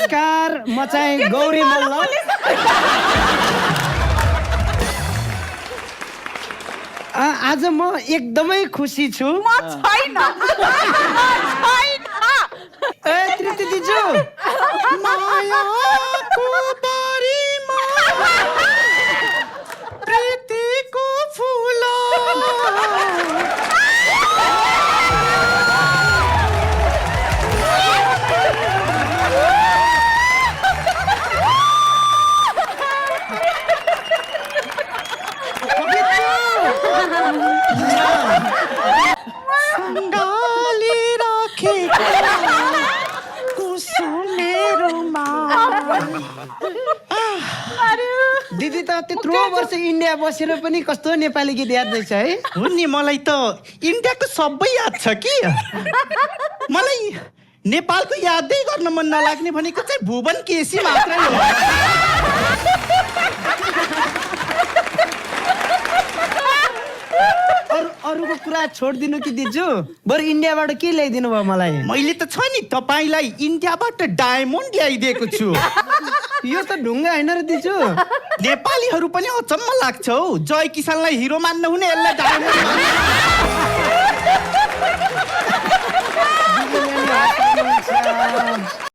नमस्कार, म चाहिँ गौरी मल्ल। आज म एकदमै खुसी छु। म छैन। ए तृप्ति दिजु, मायाको बारीमा प्रीतिको फूल। सङ्गाली राखेको कुसुमेरोमा। दिदी त त्यत्रो वर्ष इन्डिया बसेर पनि कस्तो नेपाली गीत याद रहेछ है। हो नि, मलाई त इन्डियाको सबै याद छ कि। मलाई नेपालको यादै गर्न मन नलाग्ने भनेको चाहिँ भुवन केसी मात्रै हो। अरूको कुरा छोडिदिनु कि दिजु, बरु इन्डियाबाट के ल्याइदिनु भयो मलाई? मैले त छ नि तपाईँलाई इन्डियाबाट डायमन्ड ल्याइदिएको छु। यो त ढुङ्गा होइन र दिजु। नेपालीहरू पनि अचम्म लाग्छ हौ, जय किसानलाई हिरो मान्न हुने यसलाई डायमन्ड